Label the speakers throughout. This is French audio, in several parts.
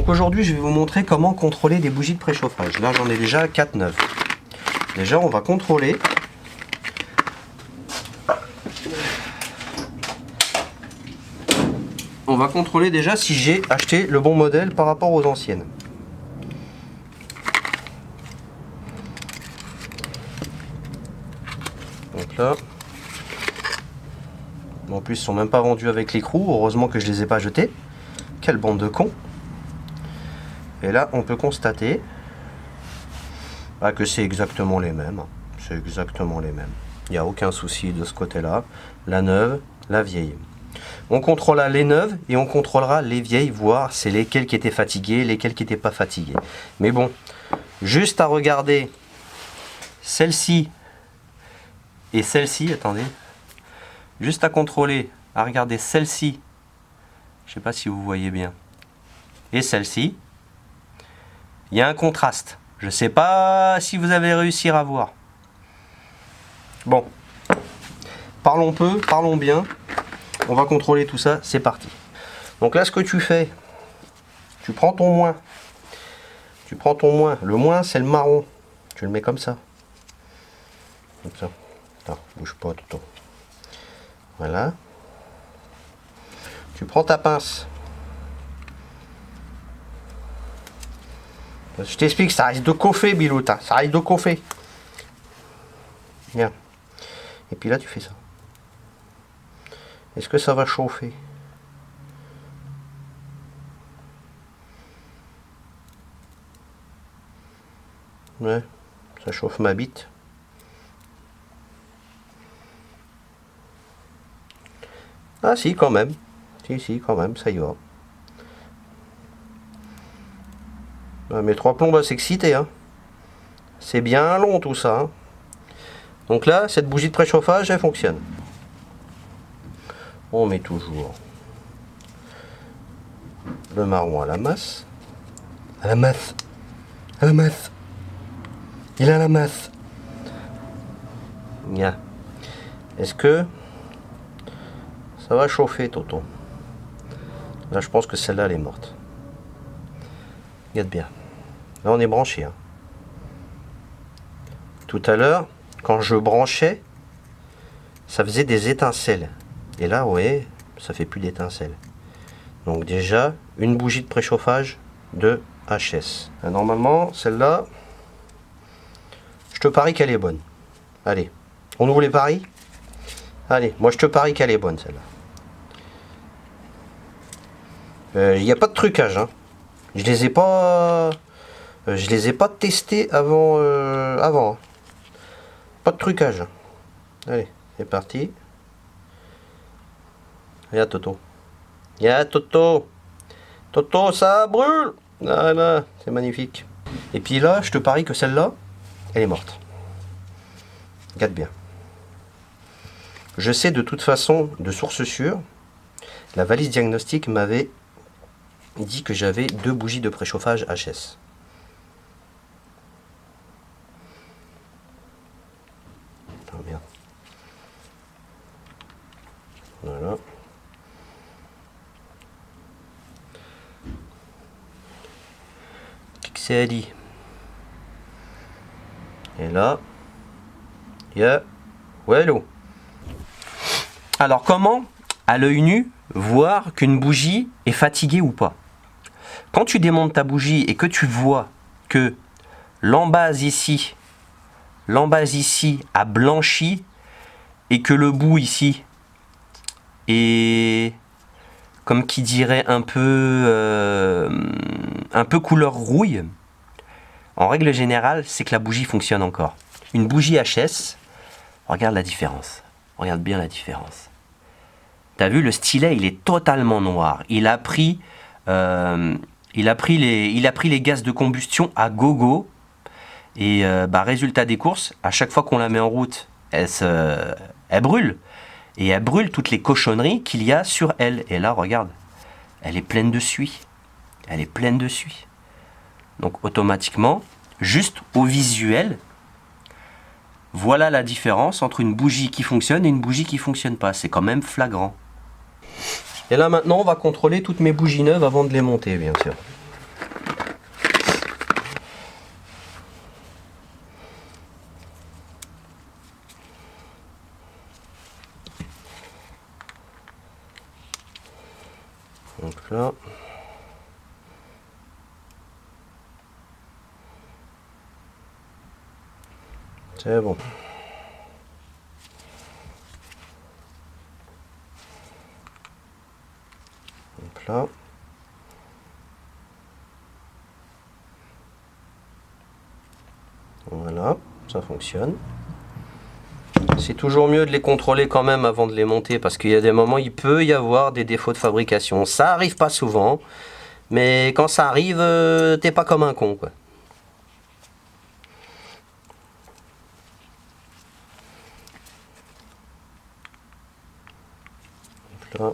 Speaker 1: Donc aujourd'hui je vais vous montrer comment contrôler des bougies de préchauffage. Là j'en ai déjà 4 neuves. Déjà on va contrôler. On va contrôler déjà si j'ai acheté le bon modèle par rapport aux anciennes. Donc là, en plus ils sont même pas vendus avec l'écrou, heureusement que je les ai pas jetés. Quelle bande de cons. Et là on peut constater que c'est exactement les mêmes. C'est exactement les mêmes. Il n'y a aucun souci de ce côté-là. La neuve, la vieille. On contrôlera les neuves et on contrôlera les vieilles, voir c'est lesquelles qui étaient fatiguées, lesquelles qui n'étaient pas fatiguées. Mais bon, juste à regarder celle-ci et celle-ci, attendez, juste à contrôler, à regarder celle-ci, je ne sais pas si vous voyez bien, et celle-ci, il y a un contraste. Je ne sais pas si vous avez réussi à voir. Bon, parlons peu, parlons bien. On va contrôler tout ça, c'est parti. Donc là, ce que tu fais, tu prends ton moins. Tu prends ton moins. Le moins, c'est le marron. Tu le mets comme ça. Comme ça. Attends, bouge pas, Toto. Voilà. Tu prends ta pince. Je t'explique, ça risque de coffer, Bilouta. Ça risque de coffer. Bien. Et puis là, tu fais ça. Est-ce que ça va chauffer? Ouais, ça chauffe ma bite. Ah si, quand même. Si, quand même, ça y va. Mes trois plombs va s'exciter. Hein. C'est bien long tout ça. Hein. Donc là, cette bougie de préchauffage, elle fonctionne. On met toujours le marron à la masse. À la masse. À la masse. Il a la masse. Bien. Est-ce que ça va chauffer, Toto? Là, je pense que celle-là, elle est morte. Regarde bien. Là, on est branché. Hein. Tout à l'heure, quand je branchais, ça faisait des étincelles. Et là, ouais, ça fait plus d'étincelles. Donc déjà, une bougie de préchauffage de HS. Normalement, celle-là, je te parie qu'elle est bonne. Allez, on ouvre les paris? Allez, moi je te parie qu'elle est bonne, celle-là. Il n'y a pas de trucage. Hein. Je les ai pas testés avant. Avant. Hein. Pas de trucage. Allez, c'est parti. Regarde Toto. Regarde Toto. Toto, ça brûle. Voilà, c'est magnifique. Et puis là, je te parie que celle-là, elle est morte. Regarde bien. Je sais de toute façon, de source sûre, la valise diagnostic m'avait dit que j'avais 2 bougies de préchauffage HS. Oh merde. Voilà. C'est dit. Et là, il y a Wello. Alors comment, à l'œil nu, voir qu'une bougie est fatiguée ou pas? Quand tu démontes ta bougie et que tu vois que l'embase ici a blanchi et que le bout ici est, comme qui dirait, un peu couleur rouille, en règle générale, c'est que la bougie fonctionne encore. Une bougie HS, regarde la différence. Regarde bien la différence. T'as vu, le stylet, il est totalement noir. Il a pris les gaz de combustion à gogo. Et résultat des courses, à chaque fois qu'on la met en route, elle brûle. Et elle brûle toutes les cochonneries qu'il y a sur elle. Et là, regarde, elle est pleine de suie. Elle est pleine de suie. Donc automatiquement, juste au visuel, voilà la différence entre une bougie qui fonctionne et une bougie qui ne fonctionne pas. C'est quand même flagrant. Et là maintenant, on va contrôler toutes mes bougies neuves avant de les monter, bien sûr. Donc là. C'est bon. Donc là. Voilà, ça fonctionne. C'est toujours mieux de les contrôler quand même avant de les monter parce qu'il y a des moments il peut y avoir des défauts de fabrication. Ça arrive pas souvent, mais quand ça arrive, t'es pas comme un con, quoi. Donc là.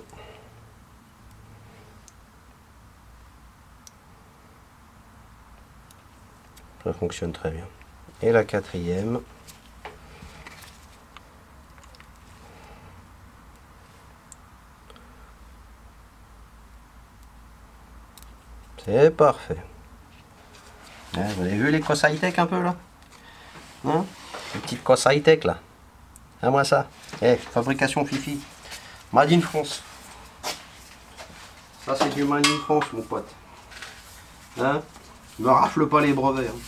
Speaker 1: Ça fonctionne très bien. Et la quatrième. C'est parfait. Vous avez vu les cosses high-tech un peu là, hein? Les petites cosses high-tech là. À moi ça. Fabrication Fifi. Made in France. Ça c'est du Made in France mon pote. Hein? Ne rafle pas les brevets. Hein.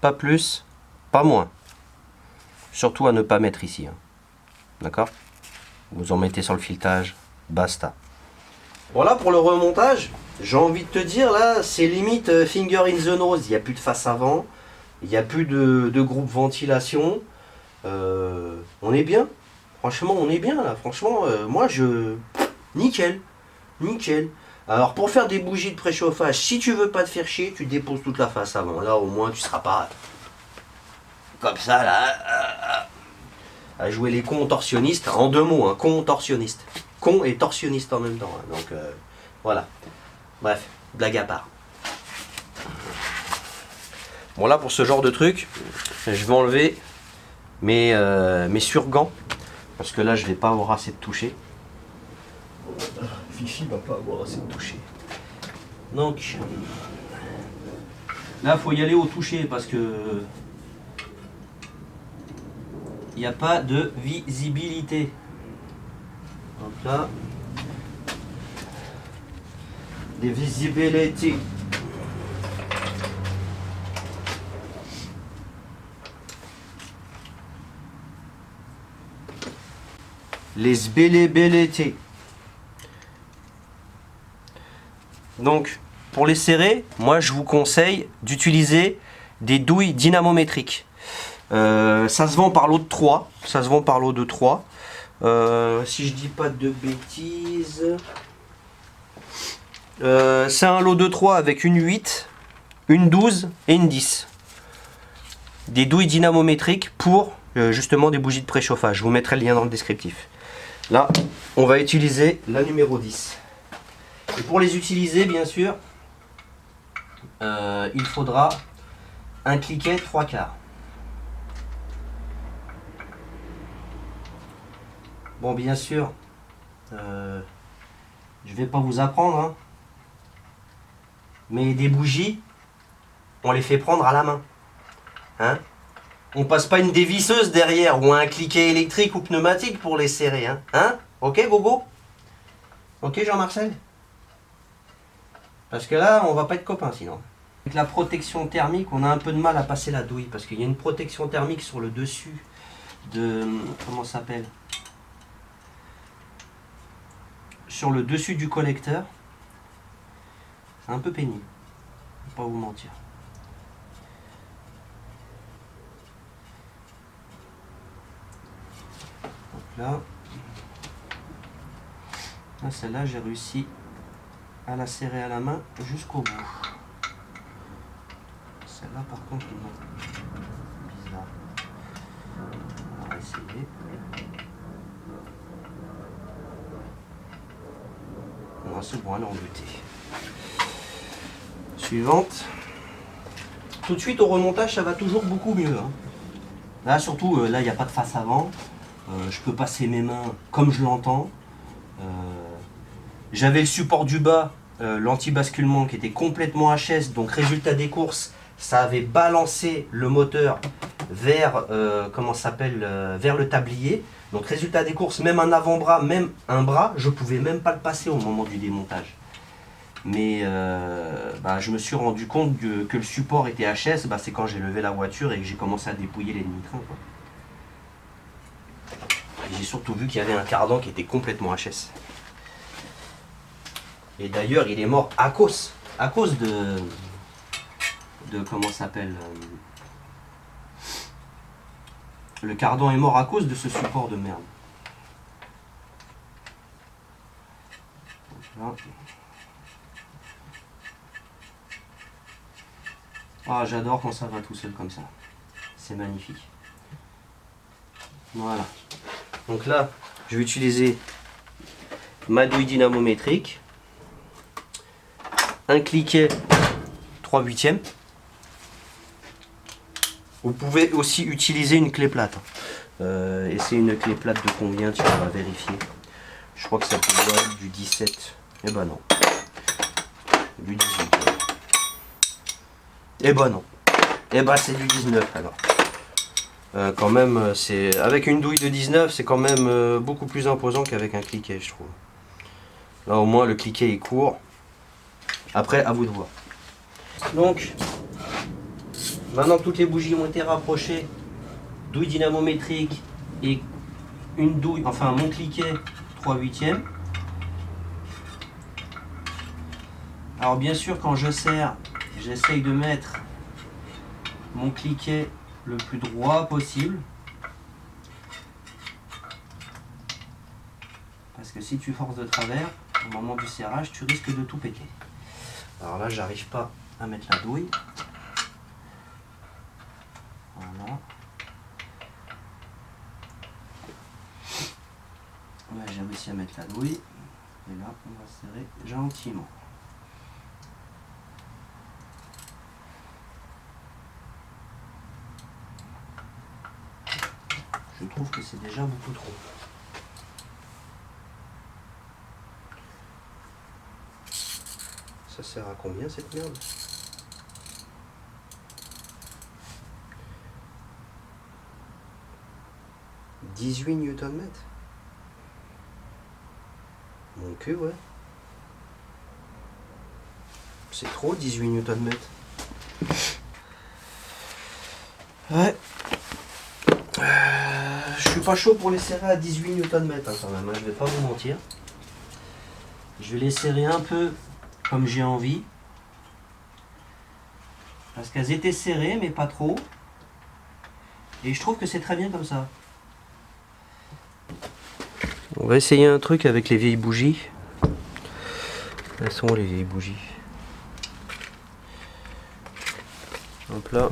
Speaker 1: Pas plus, pas moins. Surtout à ne pas mettre ici. Hein. D'accord? Vous en mettez sur le filetage, basta. Voilà pour le remontage. J'ai envie de te dire, là, c'est limite finger in the nose. Il n'y a plus de face avant. Il n'y a plus de groupe ventilation. On est bien. Franchement, on est bien, là. Franchement, moi, nickel. Nickel. Alors, pour faire des bougies de préchauffage, si tu veux pas te faire chier, tu déposes toute la face avant. Là, au moins, tu seras pas comme ça, là, à jouer les cons torsionnistes. En 2 mots, hein, con torsionniste. Con et torsionniste en même temps. Hein. Donc, voilà. Bref, blague à part. Bon, là, pour ce genre de truc, je vais enlever mes surgants. Parce que là, je vais pas avoir assez de toucher. Fifi va pas avoir assez de toucher. Donc, là, faut y aller au toucher parce que il n'y a pas de visibilité. Donc là, des visibilités. Les bélébélétés. Donc, pour les serrer, moi je vous conseille d'utiliser des douilles dynamométriques. Ça se vend par lot de 3. Ça se vend par lot de 3. Si je dis pas de bêtises, c'est un lot de 3 avec une 8, une 12 et une 10. Des douilles dynamométriques pour justement des bougies de préchauffage. Je vous mettrai le lien dans le descriptif. Là, on va utiliser la numéro 10. Et pour les utiliser, bien sûr, il faudra un cliquet 3/4. Bon, bien sûr, je vais pas vous apprendre, hein, mais des bougies, on les fait prendre à la main. Hein? On passe pas une dévisseuse derrière ou un cliquet électrique ou pneumatique pour les serrer. Hein? Ok, Gogo? Ok, Jean-Marcel? Parce que là, on va pas être copains sinon. Avec la protection thermique, on a un peu de mal à passer la douille parce qu'il y a une protection thermique sur le dessus de... Comment ça s'appelle? Sur le dessus du collecteur. C'est un peu pénible. Je vais pas vous mentir. Donc là, celle-là, j'ai réussi à la serrer à la main jusqu'au bout. Celle-là, par contre, non. Bizarre. On va essayer. Non, c'est bon, elle est embutée. Suivante. tout de suite au remontage ça va toujours beaucoup mieux. Hein. Là surtout, là il n'y a pas de face avant. Je peux passer mes mains comme je l'entends. J'avais le support du bas, l'anti-basculement qui était complètement HS. Donc résultat des courses, ça avait balancé le moteur vers, vers le tablier. Donc résultat des courses, même un avant-bras, même un bras, je ne pouvais même pas le passer au moment du démontage. Mais je me suis rendu compte que le support était HS, c'est quand j'ai levé la voiture et que j'ai commencé à dépouiller les demi-trains. J'ai surtout vu qu'il y avait un cardan qui était complètement HS. Et d'ailleurs, il est mort à cause de comment ça s'appelle, le cardan est mort à cause de ce support de merde. Là. Ah, j'adore quand ça va tout seul comme ça. C'est magnifique. Voilà. Donc là, je vais utiliser ma douille dynamométrique, un cliquet 3/8. Vous pouvez aussi utiliser une clé plate. Et c'est une clé plate de combien? Tu vas vérifier. Je crois que ça peut être du 17. Eh ben non. Du 18. Eh ben non. Eh ben c'est du 19 alors. Quand même, c'est avec une douille de 19, c'est quand même beaucoup plus imposant qu'avec un cliquet, je trouve. Là au moins le cliquet est court. Après, à vous de voir. Donc, maintenant que toutes les bougies ont été rapprochées, douille dynamométrique et une douille, enfin mon cliquet 3/8. Alors bien sûr, quand je serre, j'essaye de mettre mon cliquet le plus droit possible. Parce que si tu forces de travers, au moment du serrage, tu risques de tout péter. Alors là, j'arrive pas à mettre la douille. Voilà. Là, j'ai réussi à mettre la douille. Et là, on va serrer gentiment. Je trouve que c'est déjà beaucoup trop. Ça sert à combien cette merde? « 18 Nm. Mon cul, ouais. C'est trop, 18 Nm. Ouais. Je suis pas chaud pour les serrer à 18 Nm quand même, hein, je vais pas vous mentir. Je vais les serrer un peu comme j'ai envie. Parce qu'elles étaient serrées, mais pas trop. Et je trouve que c'est très bien comme ça. On va essayer un truc avec les vieilles bougies. Elles sont où les vieilles bougies? Hop là.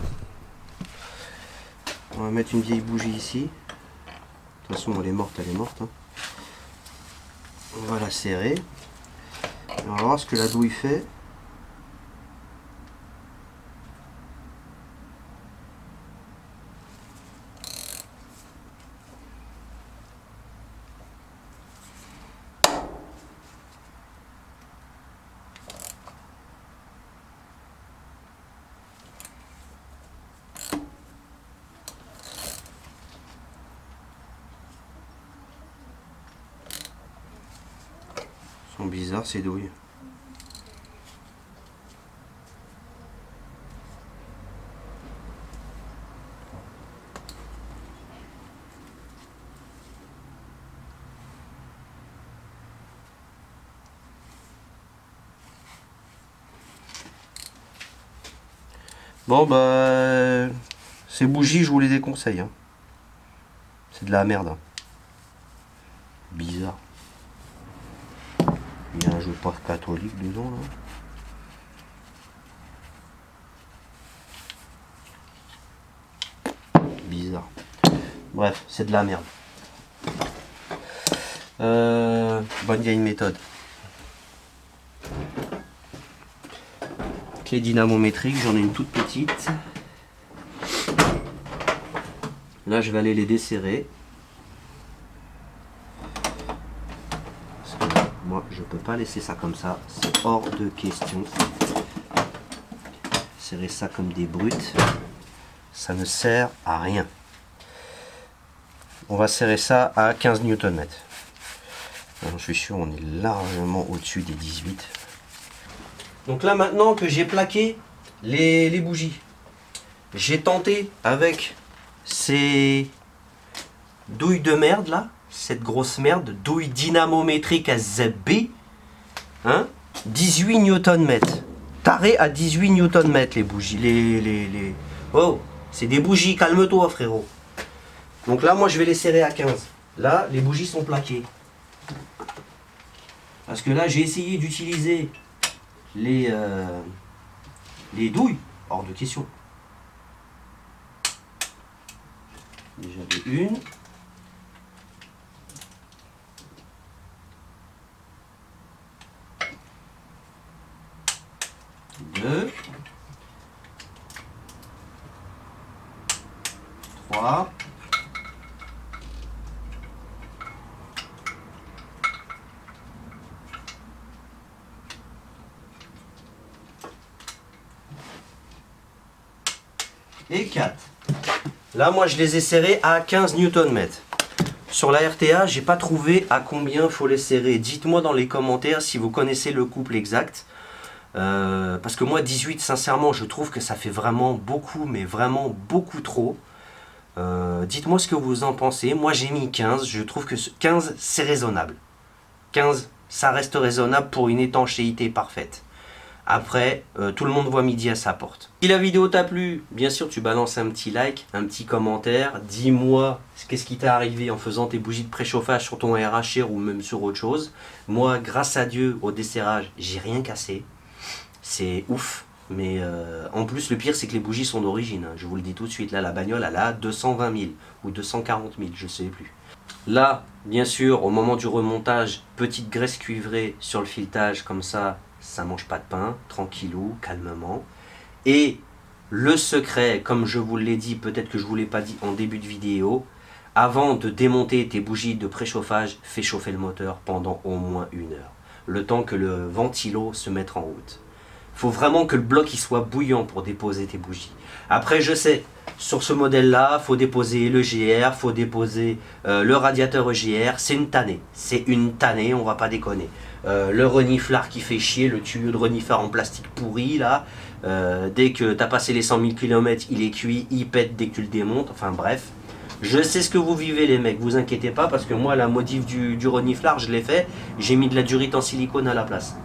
Speaker 1: On va mettre une vieille bougie ici. De toute façon, elle est morte, elle est morte. Hein. On va la serrer. Et on va voir ce que la douille fait. Sont bizarres ces douilles. Bon ces bougies je vous les déconseille. Hein. C'est de la merde. Hein. Bizarre. Il y a un jeu pas catholique dedans là. Bizarre. Bref, c'est de la merde. Bonne vieille méthode. clé dynamométrique, j'en ai une toute petite. Là, je vais aller les desserrer. Parce que moi, je peux pas laisser ça comme ça. C'est hors de question. Serrer ça comme des brutes, ça ne sert à rien. On va serrer ça à 15 Nm. Je suis sûr, on est largement au-dessus des 18. Donc là, maintenant que j'ai plaqué les bougies, j'ai tenté avec ces douilles de merde là, cette grosse merde, douille dynamométrique à ZB, hein, 18 Nm. Taré à 18 Nm les bougies. Oh, c'est des bougies, calme-toi frérot. Donc là, moi je vais les serrer à 15. Là, les bougies sont plaquées. Parce que là, j'ai essayé d'utiliser les douilles, hors de question. J'avais une. Deux. Trois. Et 4. Là, moi, je les ai serrés à 15 Nm. Sur la RTA, j'ai pas trouvé à combien faut les serrer. Dites-moi dans les commentaires si vous connaissez le couple exact. Parce que moi, 18, sincèrement, je trouve que ça fait vraiment beaucoup, mais vraiment beaucoup trop. Dites-moi ce que vous en pensez. Moi, j'ai mis 15. Je trouve que 15, c'est raisonnable. 15, ça reste raisonnable pour une étanchéité parfaite. Après, tout le monde voit midi à sa porte. Si la vidéo t'a plu, bien sûr, tu balances un petit like, un petit commentaire. Dis-moi qu'est-ce qui t'est arrivé en faisant tes bougies de préchauffage sur ton RHR ou même sur autre chose. Moi, grâce à Dieu, au desserrage, j'ai rien cassé. C'est ouf. Mais en plus, le pire, c'est que les bougies sont d'origine. Je vous le dis tout de suite. Là, la bagnole, elle a 220 000 ou 240 000, je ne sais plus. Là, bien sûr, au moment du remontage, petite graisse cuivrée sur le filetage, comme ça mange pas de pain, tranquillou, calmement. Et le secret, comme je vous l'ai dit, peut-être que je ne vous l'ai pas dit en début de vidéo, avant de démonter tes bougies de préchauffage, fais chauffer le moteur pendant au moins 1 heure. Le temps que le ventilo se mette en route. Il faut vraiment que le bloc il soit bouillant pour déposer tes bougies. Après, je sais, sur ce modèle-là, il faut déposer le GR, il faut déposer le radiateur EGR. C'est une tannée. C'est une tannée, on va pas déconner. Le reniflard qui fait chier, le tuyau de reniflard en plastique pourri, là. Dès que tu as passé les 100 000 km, il est cuit, il pète dès que tu le démontes. Enfin bref. Je sais ce que vous vivez les mecs, vous inquiétez pas, parce que moi, la modif du reniflard, je l'ai fait. J'ai mis de la durite en silicone à la place.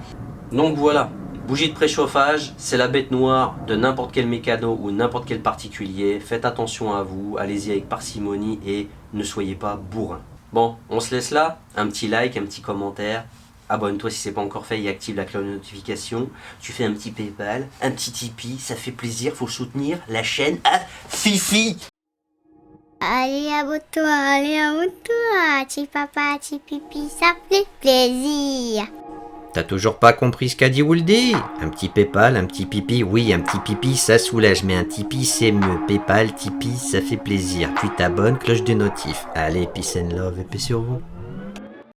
Speaker 1: Donc voilà. Bougie de préchauffage, c'est la bête noire de n'importe quel mécano ou n'importe quel particulier. Faites attention à vous, allez-y avec parcimonie et ne soyez pas bourrin. Bon, on se laisse là. Un petit like, un petit commentaire. Abonne-toi si ce n'est pas encore fait et active la cloche de notification. Tu fais un petit PayPal, un petit Tipeee, ça fait plaisir, faut soutenir la chaîne à Fifi.
Speaker 2: Allez, abonne-toi, petit papa, petit pipi, ça fait plaisir.
Speaker 3: T'as toujours pas compris ce qu'a dit Wooldy? Un petit Paypal, un petit pipi, oui, un petit pipi, ça soulage, mais un Tipeee, c'est mieux. Paypal, Tipeee, ça fait plaisir. Tu t'abonnes, cloche de notif. Allez, peace and love et paix sur vous.